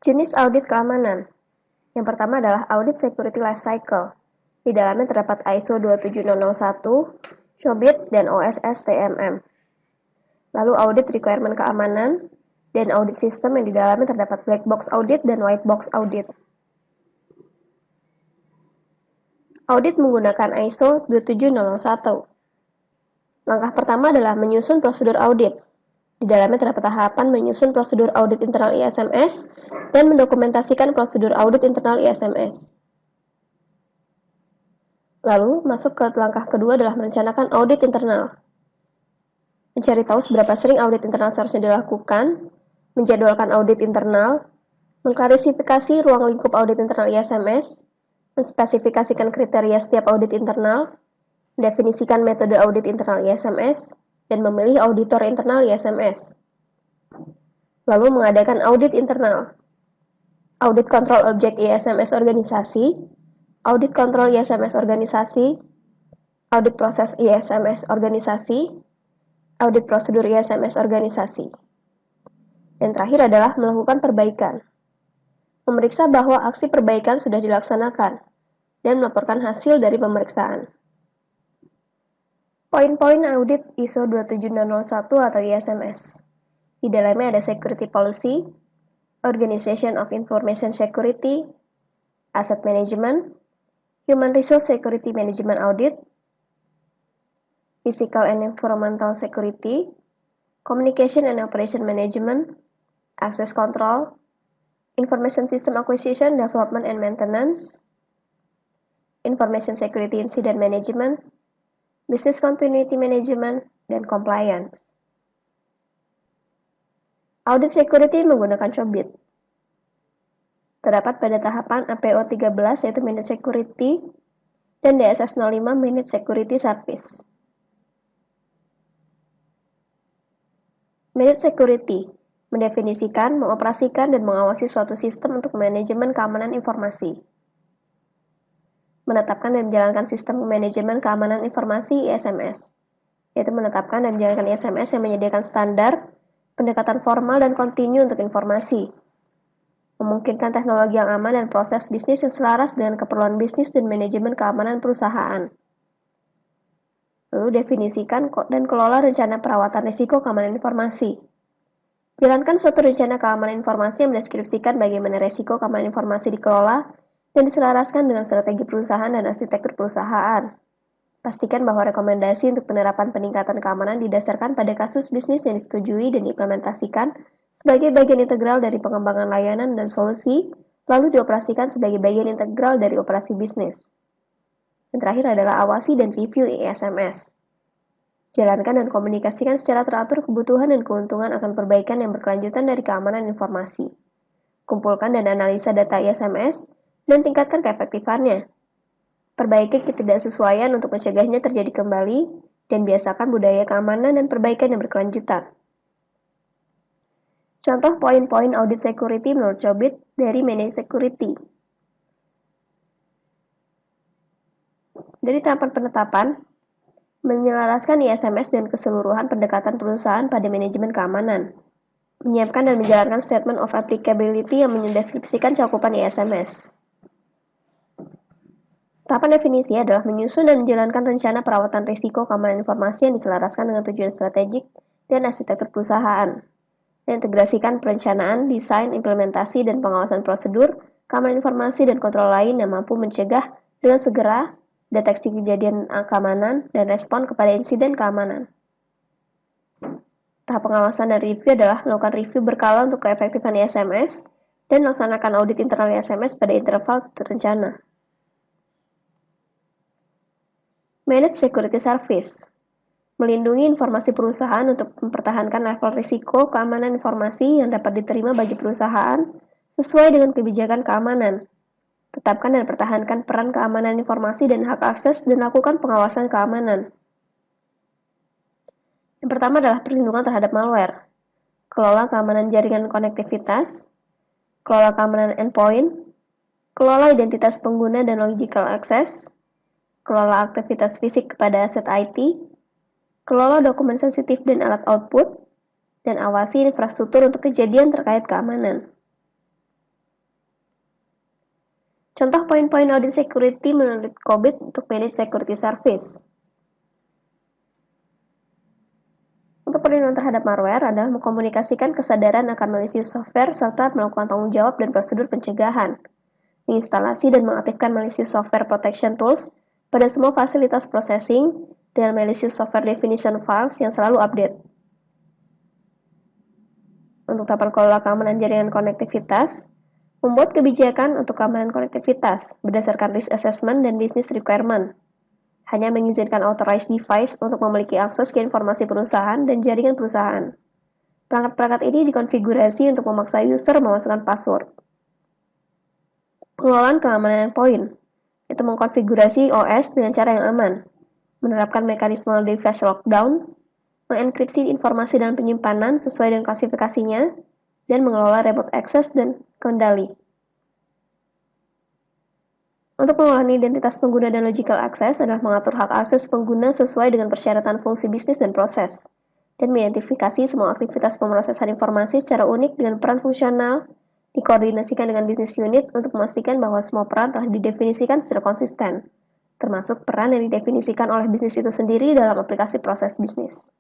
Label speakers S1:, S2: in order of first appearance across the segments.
S1: Jenis audit keamanan. Yang pertama adalah Audit Security Lifecycle. Di dalamnya terdapat ISO 27001, COBIT, dan OSSTMM. Lalu Audit Requirement Keamanan, dan audit sistem yang di dalamnya terdapat Black Box Audit dan White Box Audit. Audit menggunakan ISO 27001. Langkah pertama adalah menyusun prosedur audit. Di dalamnya terdapat tahapan menyusun prosedur audit internal ISMS dan mendokumentasikan prosedur audit internal ISMS. Lalu, masuk ke langkah kedua adalah merencanakan audit internal. Mencari tahu seberapa sering audit internal seharusnya dilakukan, menjadwalkan audit internal, mengklarifikasi ruang lingkup audit internal ISMS, menspesifikasikan kriteria setiap audit internal, mendefinisikan metode audit internal ISMS, dan memilih auditor internal ISMS. Lalu mengadakan audit internal. Audit kontrol objek ISMS organisasi, audit kontrol ISMS organisasi, audit proses ISMS organisasi, audit prosedur ISMS organisasi. Dan terakhir adalah melakukan perbaikan. Memeriksa bahwa aksi perbaikan sudah dilaksanakan dan melaporkan hasil dari pemeriksaan. Poin-poin audit ISO 27001 atau ISMS. Di dalamnya ada Security Policy, Organization of Information Security, Asset Management, Human Resource Security Management Audit, Physical and Environmental Security, Communication and Operation Management, Access Control, Information System Acquisition, Development and Maintenance, Information Security Incident Management, Business Continuity Management, dan Compliance. Audit Security menggunakan COBIT. Terdapat pada tahapan APO 13 yaitu Managed Security dan DSS 05 Managed Security Service. Managed Security mendefinisikan, mengoperasikan, dan mengawasi suatu sistem untuk manajemen keamanan informasi. Menetapkan dan menjalankan sistem manajemen keamanan informasi ISMS, yaitu menetapkan dan menjalankan ISMS yang menyediakan standar, pendekatan formal dan kontinu untuk informasi, memungkinkan teknologi yang aman dan proses bisnis yang selaras dengan keperluan bisnis dan manajemen keamanan perusahaan. Lalu definisikan dan kelola rencana perawatan risiko keamanan informasi. Jalankan suatu rencana keamanan informasi yang mendeskripsikan bagaimana risiko keamanan informasi dikelola dan diselaraskan dengan strategi perusahaan dan arsitektur perusahaan. Pastikan bahwa rekomendasi untuk penerapan peningkatan keamanan didasarkan pada kasus bisnis yang disetujui dan diimplementasikan sebagai bagian integral dari pengembangan layanan dan solusi, lalu dioperasikan sebagai bagian integral dari operasi bisnis. Dan terakhir adalah awasi dan review ISMS. Jalankan dan komunikasikan secara teratur kebutuhan dan keuntungan akan perbaikan yang berkelanjutan dari keamanan informasi. Kumpulkan dan analisa data ISMS dan tingkatkan keefektifannya. Perbaiki ketidaksesuaian untuk mencegahnya terjadi kembali, dan biasakan budaya keamanan dan perbaikan yang berkelanjutan. Contoh poin-poin audit security menurut COBIT dari Managed Security. Dari tahapan penetapan, menyelaraskan ISMS dan keseluruhan pendekatan perusahaan pada manajemen keamanan. Menyiapkan dan menjalankan Statement of Applicability yang mendeskripsikan cakupan ISMS. Tahapan definisi adalah menyusun dan menjalankan rencana perawatan risiko keamanan informasi yang diselaraskan dengan tujuan strategik dan arsitektur perusahaan. Dan integrasikan perencanaan, desain, implementasi, dan pengawasan prosedur, keamanan informasi, dan kontrol lain yang mampu mencegah dengan segera deteksi kejadian keamanan dan respon kepada insiden keamanan. Tahap pengawasan dan review adalah melakukan review berkala untuk keefektifan ISMS dan melaksanakan audit internal ISMS pada interval terencana. Managed Security Service melindungi informasi perusahaan untuk mempertahankan level risiko keamanan informasi yang dapat diterima bagi perusahaan sesuai dengan kebijakan keamanan. Tetapkan dan pertahankan peran keamanan informasi dan hak akses dan lakukan pengawasan keamanan. Yang pertama adalah perlindungan terhadap malware. Kelola keamanan jaringan konektivitas, kelola keamanan endpoint, kelola identitas pengguna dan logical access, kelola aktivitas fisik kepada aset IT, kelola dokumen sensitif dan alat output, dan awasi infrastruktur untuk kejadian terkait keamanan. Contoh poin-poin audit security menurut COBIT untuk manage security service. Untuk perlindungan terhadap malware adalah mengkomunikasikan kesadaran akan malicious software serta melakukan tanggung jawab dan prosedur pencegahan. Menginstalasi dan mengaktifkan malicious software protection tools pada semua fasilitas processing dengan malicious software definition files yang selalu update. Untuk tata kelola keamanan jaringan konektivitas, membuat kebijakan untuk keamanan konektivitas berdasarkan risk assessment dan business requirement. Hanya mengizinkan authorized device untuk memiliki akses ke informasi perusahaan dan jaringan perusahaan. Perangkat-perangkat ini dikonfigurasi untuk memaksa user memasukkan password. Pengelolaan keamanan endpoint, yaitu mengkonfigurasi OS dengan cara yang aman, menerapkan mekanisme device lockdown, mengenkripsi informasi dan penyimpanan sesuai dengan klasifikasinya, dan mengelola remote access dan kendali. Untuk pengelolaan identitas pengguna dan logical access adalah mengatur hak akses pengguna sesuai dengan persyaratan fungsi bisnis dan proses, dan mengidentifikasi semua aktivitas pemrosesan informasi secara unik dengan peran fungsional, dikoordinasikan dengan bisnis unit untuk memastikan bahwa semua peran telah didefinisikan secara konsisten, termasuk peran yang didefinisikan oleh bisnis itu sendiri dalam aplikasi proses bisnis.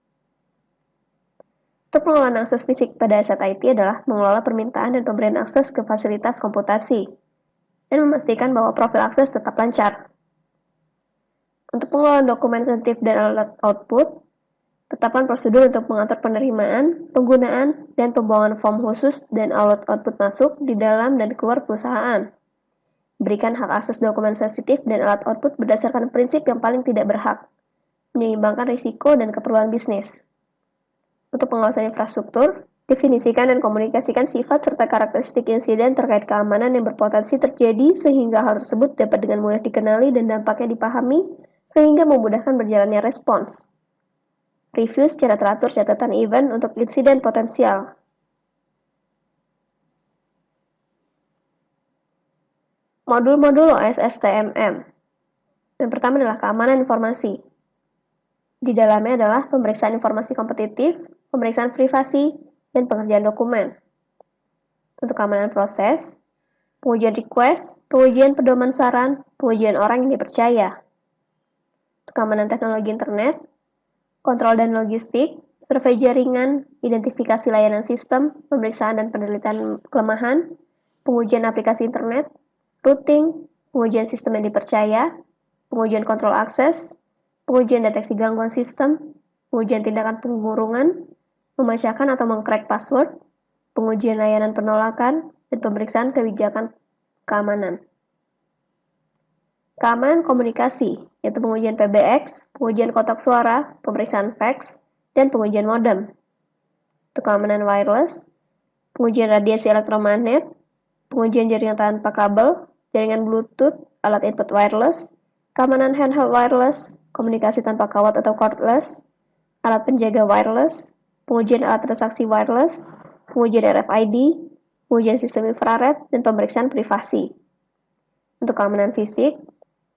S1: Untuk pengelolaan akses fisik pada aset IT adalah mengelola permintaan dan pemberian akses ke fasilitas komputasi, dan memastikan bahwa profil akses tetap lancar. Untuk pengelolaan dokumen sensitif dan alat output, tetapkan prosedur untuk mengatur penerimaan, penggunaan, dan pembuangan form khusus dan alat output masuk di dalam dan keluar perusahaan. Berikan hak akses dokumen sensitif dan alat output berdasarkan prinsip yang paling tidak berhak, menyeimbangkan risiko dan keperluan bisnis. Untuk pengawasan infrastruktur, definisikan dan komunikasikan sifat serta karakteristik insiden terkait keamanan yang berpotensi terjadi sehingga hal tersebut dapat dengan mudah dikenali dan dampaknya dipahami sehingga memudahkan berjalannya respons. Review secara teratur catatan event untuk insiden potensial. Modul-modul OS STMM. Yang pertama adalah keamanan informasi. Di dalamnya adalah pemeriksaan informasi kompetitif, pemeriksaan privasi, dan pengerjaan dokumen. Untuk keamanan proses, pengujian request, pengujian pedoman saran, pengujian orang yang dipercaya. Untuk keamanan teknologi internet, kontrol dan logistik, survei jaringan, identifikasi layanan sistem, pemeriksaan dan penelitian kelemahan, pengujian aplikasi internet, routing, pengujian sistem yang dipercaya, pengujian kontrol akses, pengujian deteksi gangguan sistem, pengujian tindakan pengurungan, membacakan atau mengcrack password, pengujian layanan penolakan, dan pemeriksaan kebijakan keamanan. Keamanan komunikasi, yaitu pengujian PBX, pengujian kotak suara, pemeriksaan fax, dan pengujian modem. Untuk keamanan wireless, pengujian radiasi elektromagnet, pengujian jaringan tanpa kabel, jaringan Bluetooth, alat input wireless, keamanan handheld wireless, komunikasi tanpa kawat atau cordless, alat penjaga wireless, pengujian alat transaksi wireless, pengujian RFID, pengujian sistem infrared, dan pemeriksaan privasi. Untuk keamanan fisik,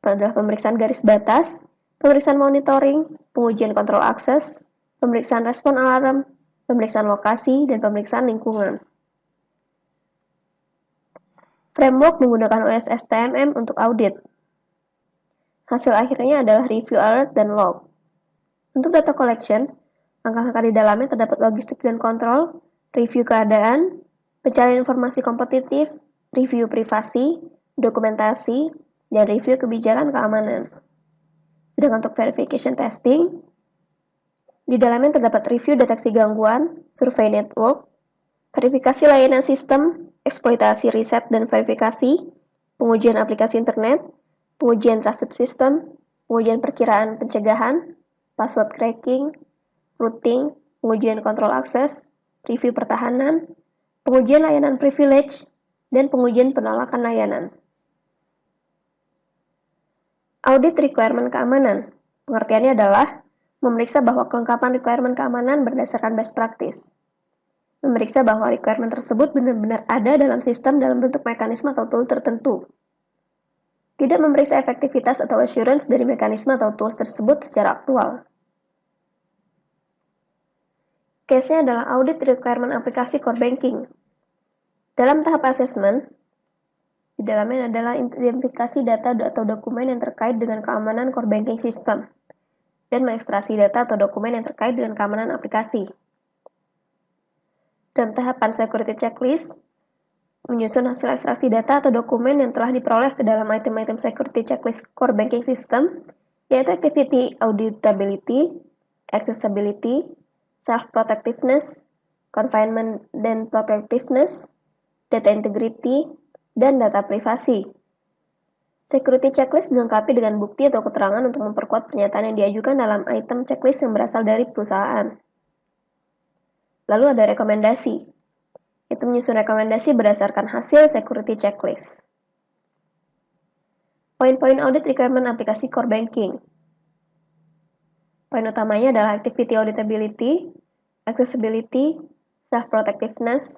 S1: adalah pemeriksaan garis batas, pemeriksaan monitoring, pengujian kontrol akses, pemeriksaan respon alarm, pemeriksaan lokasi, dan pemeriksaan lingkungan. Framework menggunakan OS STMM untuk audit. Hasil akhirnya adalah review alert dan log. Untuk data collection, langkah-langkah di dalamnya terdapat logistik dan kontrol, review keadaan, pencarian informasi kompetitif, review privasi, dokumentasi, dan review kebijakan keamanan. Sedangkan untuk verification testing, di dalamnya terdapat review deteksi gangguan, survei network, verifikasi layanan sistem, eksploitasi riset dan verifikasi, pengujian aplikasi internet, pengujian trusted system, pengujian perkiraan pencegahan, password cracking, routing, pengujian kontrol akses, review pertahanan, pengujian layanan privilege, dan pengujian penolakan layanan. Audit requirement keamanan. Pengertiannya adalah memeriksa bahwa kelengkapan requirement keamanan berdasarkan best practice. Memeriksa bahwa requirement tersebut benar-benar ada dalam sistem dalam bentuk mekanisme atau tool tertentu. Tidak memeriksa efektivitas atau assurance dari mekanisme atau tools tersebut secara aktual. Case-nya adalah audit requirement aplikasi core banking. Dalam tahap assessment, Di dalamnya adalah identifikasi data atau dokumen yang terkait dengan keamanan core banking system dan mengekstraksi data atau dokumen yang terkait dengan keamanan aplikasi. Dalam tahapan security checklist, menyusun hasil ekstraksi data atau dokumen yang telah diperoleh ke dalam item-item security checklist core banking system, yaitu activity auditability, accessibility, self-protectiveness, confinement dan protectiveness, data integrity, dan data privasi. Security checklist dilengkapi dengan bukti atau keterangan untuk memperkuat pernyataan yang diajukan dalam item checklist yang berasal dari perusahaan. Lalu ada rekomendasi, yaitu menyusun rekomendasi berdasarkan hasil security checklist. Poin-poin audit requirement aplikasi core banking. Poin utamanya adalah activity auditability, accessibility, self-protectiveness,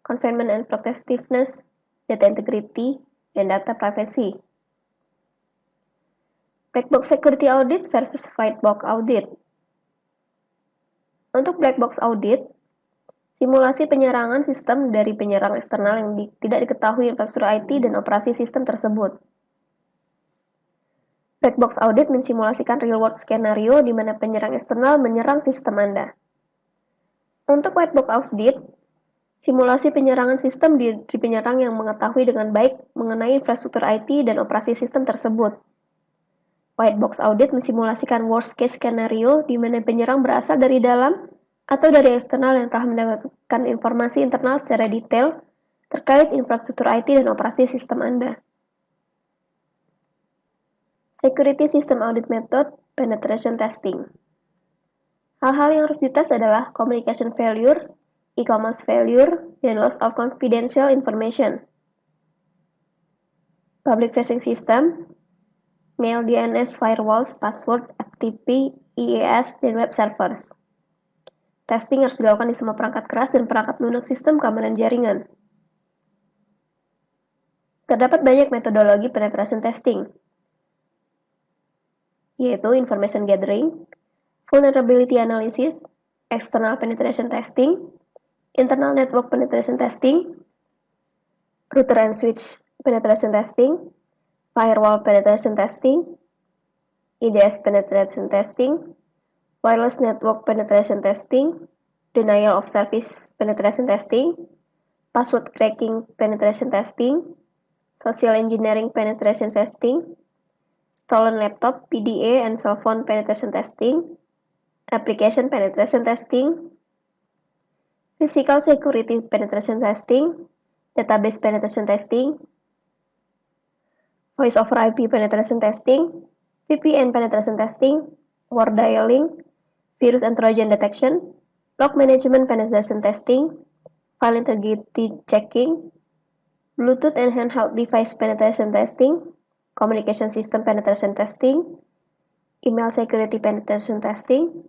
S1: confinement and protectiveness, data integrity, dan data privacy. Black box security audit versus white box audit. Untuk black box audit, simulasi penyerangan sistem dari penyerang eksternal yang tidak diketahui infrastruktur IT dan operasi sistem tersebut. Black box audit mensimulasikan real-world skenario di mana penyerang eksternal menyerang sistem Anda. Untuk white box audit, simulasi penyerangan sistem di penyerang yang mengetahui dengan baik mengenai infrastruktur IT dan operasi sistem tersebut. White box audit mensimulasikan worst case skenario di mana penyerang berasal dari dalam atau dari eksternal yang telah mendapatkan informasi internal secara detail terkait infrastruktur IT dan operasi sistem Anda. Security System Audit Method, Penetration Testing. Hal-hal yang harus dites adalah communication failure, e-commerce failure, dan loss of confidential information. Public facing system, mail, DNS, firewalls, password, FTP, IES, dan web servers. Testing harus dilakukan di semua perangkat keras dan perangkat lunak sistem keamanan jaringan. Terdapat banyak metodologi penetration testing, yaitu information gathering, vulnerability analysis, external penetration testing, internal network penetration testing, router and switch penetration testing, firewall penetration testing, IDS penetration testing, wireless network penetration testing, denial of service penetration testing, password cracking penetration testing, social engineering penetration testing, stolen laptop, PDA, and cell phone penetration testing, application penetration testing, physical security penetration testing, database penetration testing, voice over IP penetration testing, VPN penetration testing, word dialing, virus and trojan detection, log management penetration testing, file integrity checking, Bluetooth and handheld device penetration testing, communication system penetration testing, email security penetration testing,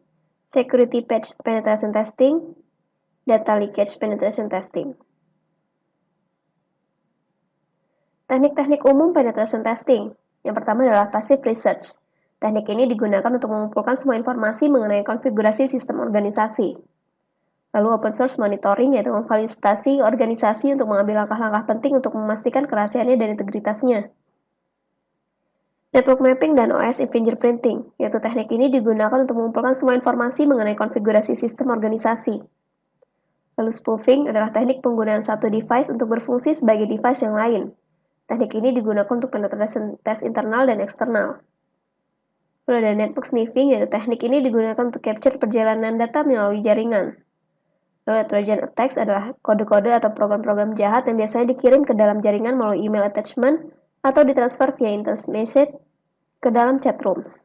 S1: security patch penetration testing, data leakage penetration testing. Teknik-teknik umum penetration testing. Yang pertama adalah passive research. Teknik ini digunakan untuk mengumpulkan semua informasi mengenai konfigurasi sistem organisasi. Lalu open source monitoring, yaitu memfasilitasi organisasi untuk mengambil langkah-langkah penting untuk memastikan kerahasiaannya dan integritasnya. Network mapping dan OS fingerprinting, yaitu teknik ini digunakan untuk mengumpulkan semua informasi mengenai konfigurasi sistem organisasi. Lalu spoofing adalah teknik penggunaan satu device untuk berfungsi sebagai device yang lain. Teknik ini digunakan untuk penetration test internal dan eksternal. Lalu ada network sniffing, yaitu teknik ini digunakan untuk capture perjalanan data melalui jaringan. Lalu Trojan attacks adalah kode-kode atau program-program jahat yang biasanya dikirim ke dalam jaringan melalui email attachment atau ditransfer via instant message ke dalam chat rooms.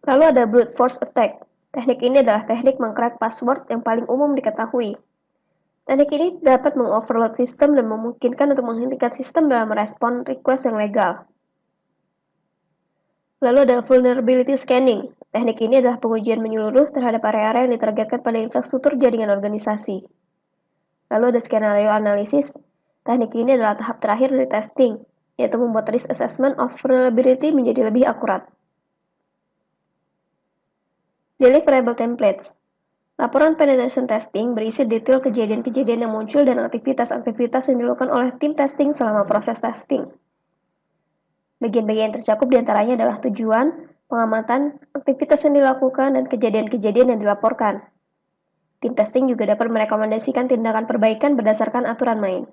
S1: Lalu ada brute force attack. Teknik ini adalah teknik mengcrack password yang paling umum diketahui. Teknik ini dapat mengoverload sistem dan memungkinkan untuk menghentikan sistem dalam merespon request yang legal. Lalu ada vulnerability scanning. Teknik ini adalah pengujian menyeluruh terhadap area-area yang ditargetkan pada infrastruktur jaringan organisasi. Lalu ada skenario analisis. Teknik ini adalah tahap terakhir dari testing, yaitu membuat risk assessment of vulnerability menjadi lebih akurat. Deliverable templates. Laporan penetration testing berisi detail kejadian-kejadian yang muncul dan aktivitas-aktivitas yang dilakukan oleh tim testing selama proses testing. Bagian-bagian yang tercakup diantaranya adalah tujuan, pengamatan, aktivitas yang dilakukan, dan kejadian-kejadian yang dilaporkan. Tim testing juga dapat merekomendasikan tindakan perbaikan berdasarkan aturan main.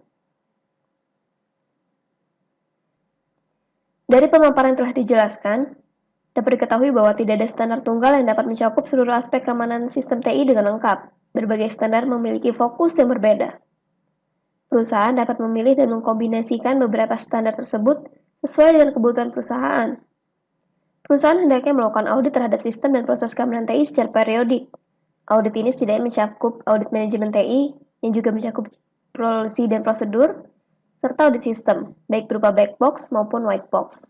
S1: Dari pemaparan yang telah dijelaskan, dapat diketahui bahwa tidak ada standar tunggal yang dapat mencakup seluruh aspek keamanan sistem TI dengan lengkap. Berbagai standar memiliki fokus yang berbeda. Perusahaan dapat memilih dan mengkombinasikan beberapa standar tersebut sesuai dengan kebutuhan perusahaan. Perusahaan hendaknya melakukan audit terhadap sistem dan proses keamanan TI secara periodik. Audit ini setidaknya mencakup audit manajemen TI, yang juga mencakup polisi dan prosedur, serta audit sistem, baik berupa black box maupun white box.